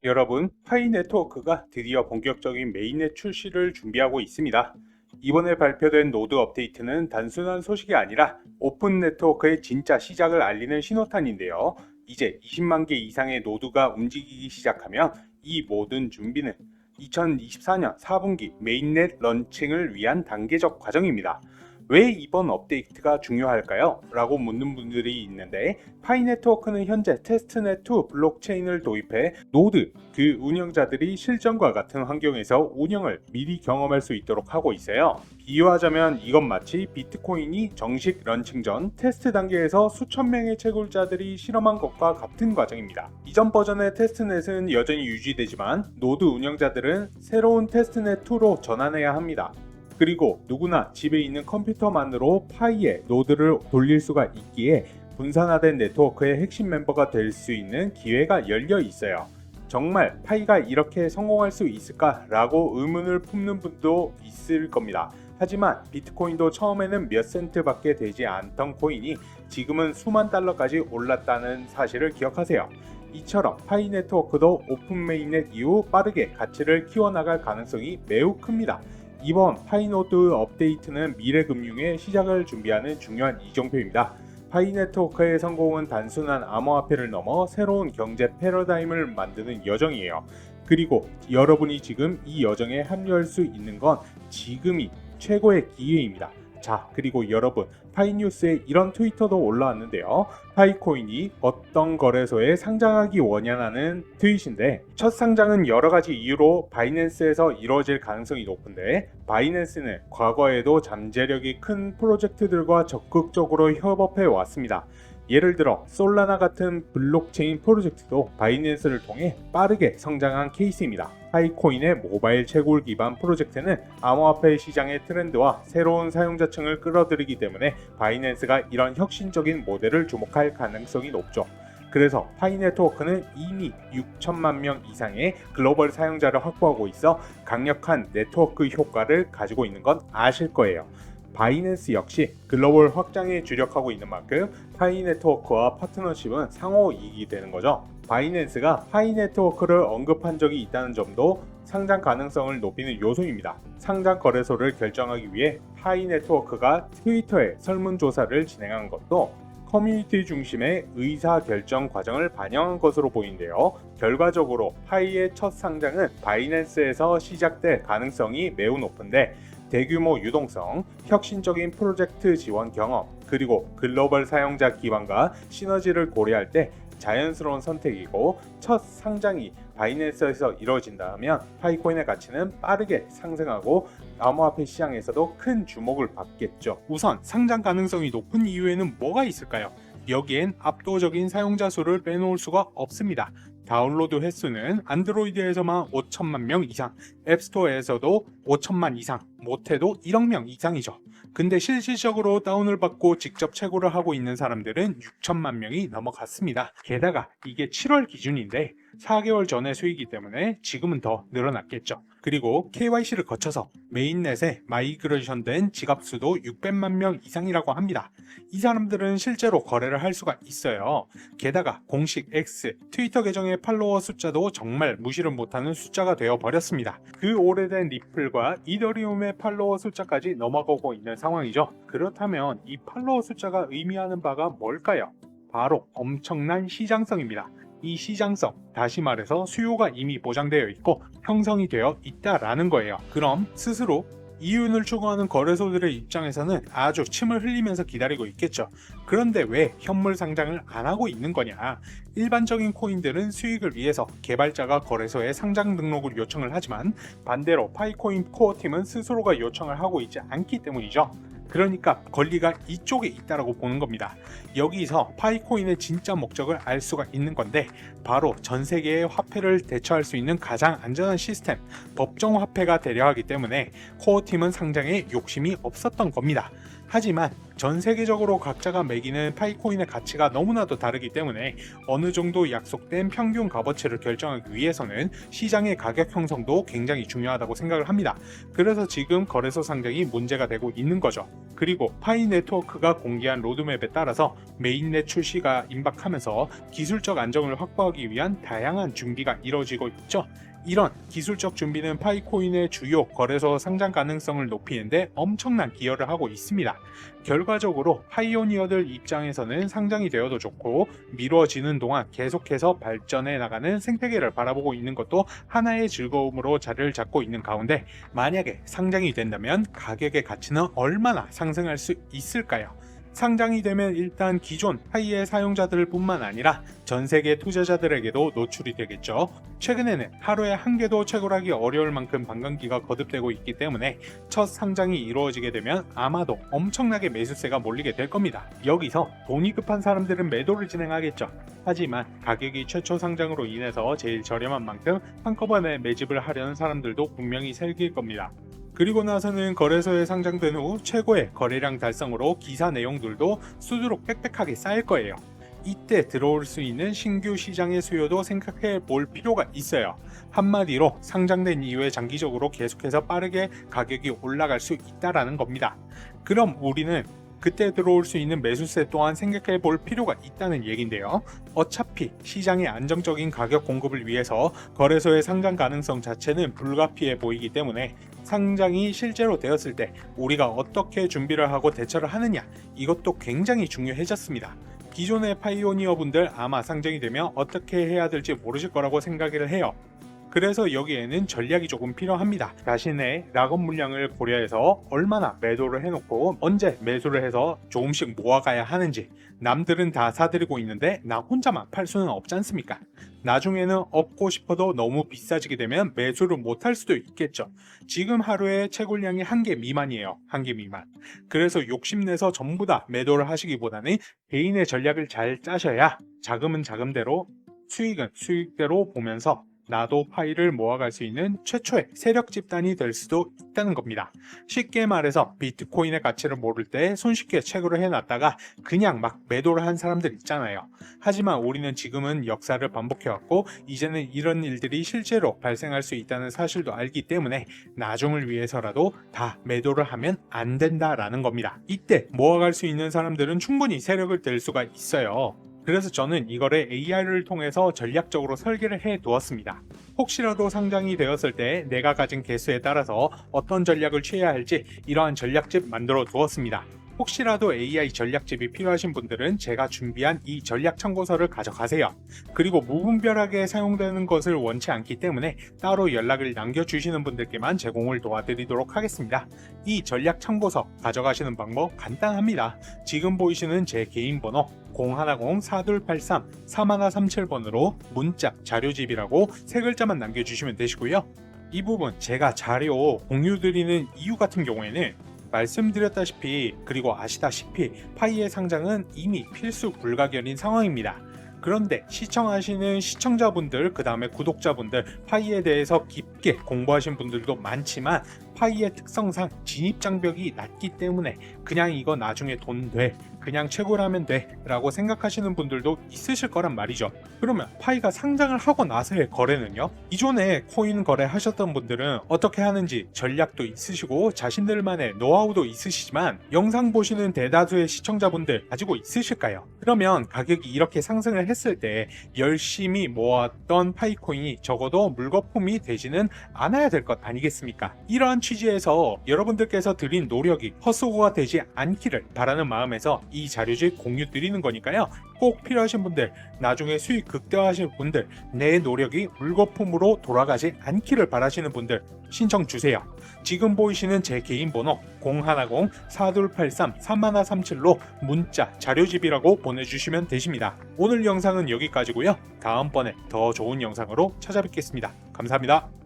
여러분, 파이 네트워크가 드디어 본격적인 메인넷 출시를 준비하고 있습니다. 이번에 발표된 노드 업데이트는 단순한 소식이 아니라 오픈 네트워크의 진짜 시작을 알리는 신호탄인데요. 이제 20만 개 이상의 노드가 움직이기 시작하면 이 모든 준비는 2024년 4분기 메인넷 런칭을 위한 단계적 과정입니다. 왜 이번 업데이트가 중요할까요? 라고 묻는 분들이 있는데, 파이 네트워크는 현재 테스트넷2 블록체인을 도입해 노드, 그 운영자들이 실전과 같은 환경에서 운영을 미리 경험할 수 있도록 하고 있어요. 비유하자면 이건 마치 비트코인이 정식 런칭 전 테스트 단계에서 수천 명의 채굴자들이 실험한 것과 같은 과정입니다. 이전 버전의 테스트넷은 여전히 유지되지만 노드 운영자들은 새로운 테스트넷2로 전환해야 합니다. 그리고 누구나 집에 있는 컴퓨터만으로 파이의 노드를 돌릴 수가 있기에 분산화된 네트워크의 핵심 멤버가 될 수 있는 기회가 열려 있어요. 정말 파이가 이렇게 성공할 수 있을까라고 의문을 품는 분도 있을 겁니다. 하지만 비트코인도 처음에는 몇 센트밖에 되지 않던 코인이 지금은 수만 달러까지 올랐다는 사실을 기억하세요. 이처럼 파이 네트워크도 오픈 메인넷 이후 빠르게 가치를 키워나갈 가능성이 매우 큽니다. 이번 파이노드 업데이트는 미래 금융의 시작을 준비하는 중요한 이정표입니다. 파이 네트워크의 성공은 단순한 암호화폐를 넘어 새로운 경제 패러다임을 만드는 여정이에요. 그리고 여러분이 지금 이 여정에 합류할 수 있는 건 지금이 최고의 기회입니다. 자, 그리고 여러분, 파이뉴스에 이런 트위터도 올라왔는데요. 파이코인이 어떤 거래소에 상장하기 원하는 트윗인데, 첫 상장은 여러 가지 이유로 바이낸스에서 이루어질 가능성이 높은데, 바이낸스는 과거에도 잠재력이 큰 프로젝트들과 적극적으로 협업해 왔습니다. 예를 들어 솔라나 같은 블록체인 프로젝트도 바이낸스를 통해 빠르게 성장한 케이스입니다. 파이코인의 모바일 채굴 기반 프로젝트는 암호화폐 시장의 트렌드와 새로운 사용자층을 끌어들이기 때문에 바이낸스가 이런 혁신적인 모델을 주목할 가능성이 높죠. 그래서 파이 네트워크는 이미 6천만 명 이상의 글로벌 사용자를 확보하고 있어 강력한 네트워크 효과를 가지고 있는 건 아실 거예요. 바이낸스 역시 글로벌 확장에 주력하고 있는 만큼 파이 네트워크와 파트너십은 상호 이익이 되는 거죠. 바이낸스가 파이 네트워크를 언급한 적이 있다는 점도 상장 가능성을 높이는 요소입니다. 상장 거래소를 결정하기 위해 파이 네트워크가 트위터에 설문조사를 진행한 것도 커뮤니티 중심의 의사결정 과정을 반영한 것으로 보이는데요. 결과적으로 파이의 첫 상장은 바이낸스에서 시작될 가능성이 매우 높은데, 대규모 유동성, 혁신적인 프로젝트 지원 경험, 그리고 글로벌 사용자 기반과 시너지를 고려할 때 자연스러운 선택이고, 첫 상장이 바이낸스에서 이루어진다면 파이코인의 가치는 빠르게 상승하고 암호화폐 시장에서도 큰 주목을 받겠죠. 우선 상장 가능성이 높은 이유에는 뭐가 있을까요? 여기엔 압도적인 사용자 수를 빼놓을 수가 없습니다. 다운로드 횟수는 안드로이드에서만 5천만 명 이상, 앱스토어에서도 5천만 이상, 못해도 1억 명 이상이죠. 근데 실질적으로 다운을 받고 직접 채굴을 하고 있는 사람들은 6천만 명이 넘어갔습니다. 게다가 이게 7월 기준인데 4개월 전의 수익이기 때문에 지금은 더 늘어났겠죠. 그리고 KYC를 거쳐서 메인넷에 마이그레이션 된 지갑 수도 600만 명 이상이라고 합니다. 이 사람들은 실제로 거래를 할 수가 있어요. 게다가 공식 X, 트위터 계정의 팔로워 숫자도 정말 무시를 못하는 숫자가 되어버렸습니다. 그 오래된 리플과 이더리움의 팔로워 숫자까지 넘어가고 있는 상황이죠. 그렇다면 이 팔로워 숫자가 의미하는 바가 뭘까요? 바로 엄청난 시장성입니다. 이 시장성, 다시 말해서 수요가 이미 보장되어 있고 형성이 되어 있다라는 거예요. 그럼 스스로 이윤을 추구하는 거래소들의 입장에서는 아주 침을 흘리면서 기다리고 있겠죠. 그런데 왜 현물 상장을 안 하고 있는 거냐? 일반적인 코인들은 수익을 위해서 개발자가 거래소에 상장 등록을 요청을 하지만, 반대로 파이코인 코어팀은 스스로가 요청을 하고 있지 않기 때문이죠. 그러니까 권리가 이쪽에 있다라고 보는 겁니다. 여기서 파이코인의 진짜 목적을 알 수가 있는 건데, 바로 전 세계의 화폐를 대처할 수 있는 가장 안전한 시스템, 법정 화폐가 되려 하기 때문에 코어팀은 상장에 욕심이 없었던 겁니다. 하지만 전 세계적으로 각자가 매기는 파이코인의 가치가 너무나도 다르기 때문에 어느 정도 약속된 평균 값어치를 결정하기 위해서는 시장의 가격 형성도 굉장히 중요하다고 생각을 합니다. 그래서 지금 거래소 상장이 문제가 되고 있는 거죠. 그리고 파이 네트워크가 공개한 로드맵에 따라서 메인넷 출시가 임박하면서 기술적 안정을 확보하기 위한 다양한 준비가 이뤄지고 있죠. 이런 기술적 준비는 파이코인의 주요 거래소 상장 가능성을 높이는데 엄청난 기여를 하고 있습니다. 결과적으로 파이오니어들 입장에서는 상장이 되어도 좋고 미뤄지는 동안 계속해서 발전해 나가는 생태계를 바라보고 있는 것도 하나의 즐거움으로 자리를 잡고 있는 가운데, 만약에 상장이 된다면 가격의 가치는 얼마나 상승할 수 있을까요? 상장이 되면 일단 기존 파이의 사용자들 뿐만 아니라 전 세계 투자자들에게도 노출이 되겠죠. 최근에는 하루에 한 개도 채굴하기 어려울 만큼 반감기가 거듭되고 있기 때문에 첫 상장이 이루어지게 되면 아마도 엄청나게 매수세가 몰리게 될 겁니다. 여기서 돈이 급한 사람들은 매도를 진행하겠죠. 하지만 가격이 최초 상장으로 인해서 제일 저렴한 만큼 한꺼번에 매집을 하려는 사람들도 분명히 생길 겁니다. 그리고 나서는 거래소에 상장된 후 최고의 거래량 달성으로 기사 내용들도 수두룩 빽빽하게 쌓일 거예요. 이때 들어올 수 있는 신규 시장의 수요도 생각해 볼 필요가 있어요. 한마디로 상장된 이후에 장기적으로 계속해서 빠르게 가격이 올라갈 수 있다라는 겁니다. 그럼 우리는 그때 들어올 수 있는 매수세 또한 생각해 볼 필요가 있다는 얘긴데요. 어차피 시장의 안정적인 가격 공급을 위해서 거래소의 상장 가능성 자체는 불가피해 보이기 때문에 상장이 실제로 되었을 때 우리가 어떻게 준비를 하고 대처를 하느냐, 이것도 굉장히 중요해졌습니다. 기존의 파이오니어 분들 아마 상장이 되면 어떻게 해야 될지 모르실 거라고 생각을 해요. 그래서 여기에는 전략이 조금 필요합니다. 자신의 락업 물량을 고려해서 얼마나 매도를 해놓고 언제 매수를 해서 조금씩 모아가야 하는지. 남들은 다 사들이고 있는데 나 혼자만 팔 수는 없지 않습니까? 나중에는 얻고 싶어도 너무 비싸지게 되면 매수를 못할 수도 있겠죠. 지금 하루에 채굴량이 1개 미만이에요. 1개 미만. 그래서 욕심내서 전부 다 매도를 하시기보다는 개인의 전략을 잘 짜셔야 자금은 자금대로, 수익은 수익대로 보면서 나도 파이를 모아갈 수 있는 최초의 세력 집단이 될 수도 있다는 겁니다. 쉽게 말해서 비트코인의 가치를 모를 때 손쉽게 채굴을 해놨다가 그냥 막 매도를 한 사람들 있잖아요. 하지만 우리는 지금은 역사를 반복해왔고 이제는 이런 일들이 실제로 발생할 수 있다는 사실도 알기 때문에 나중을 위해서라도 다 매도를 하면 안 된다라는 겁니다. 이때 모아갈 수 있는 사람들은 충분히 세력을 낼 수가 있어요. 그래서 저는 이거를 AI를 통해서 전략적으로 설계를 해 두었습니다. 혹시라도 상장이 되었을 때 내가 가진 개수에 따라서 어떤 전략을 취해야 할지 이러한 전략집 만들어 두었습니다. 혹시라도 AI 전략집이 필요하신 분들은 제가 준비한 이 전략 참고서를 가져가세요. 그리고 무분별하게 사용되는 것을 원치 않기 때문에 따로 연락을 남겨주시는 분들께만 제공을 도와드리도록 하겠습니다. 이 전략 참고서 가져가시는 방법 간단합니다. 지금 보이시는 제 개인 번호 010-4283-3137번으로 문자 자료집이라고 3글자만 남겨주시면 되시고요. 이 부분 제가 자료 공유드리는 이유 같은 경우에는 말씀드렸다시피 그리고 아시다시피 파이의 상장은 이미 필수 불가결인 상황입니다. 그런데 시청하시는 시청자분들, 그 다음에 구독자분들, 파이에 대해서 깊게 공부하신 분들도 많지만 파이의 특성상 진입 장벽이 낮기 때문에 그냥 이거 나중에 돈 돼, 그냥 채굴하면 돼 라고 생각하시는 분들도 있으실 거란 말이죠. 그러면 파이가 상장을 하고 나서의 거래는요? 이전에 코인 거래 하셨던 분들은 어떻게 하는지 전략도 있으시고 자신들만의 노하우도 있으시지만 영상 보시는 대다수의 시청자분들 가지고 있으실까요? 그러면 가격이 이렇게 상승을 했을 때 열심히 모았던 파이코인이 적어도 물거품이 되지는 않아야 될 것 아니겠습니까? 이러한 취지에서 여러분들께서 드린 노력이 헛수고가 되지 않기를 바라는 마음에서 이 자료집 공유 드리는 거니까요. 꼭 필요하신 분들, 나중에 수익 극대화하실 분들, 내 노력이 물거품으로 돌아가지 않기를 바라시는 분들 신청 주세요. 지금 보이시는 제 개인 번호 010-4283-3137로 문자 자료집이라고 보내주시면 되십니다. 오늘 영상은 여기까지고요. 다음번에 더 좋은 영상으로 찾아뵙겠습니다. 감사합니다.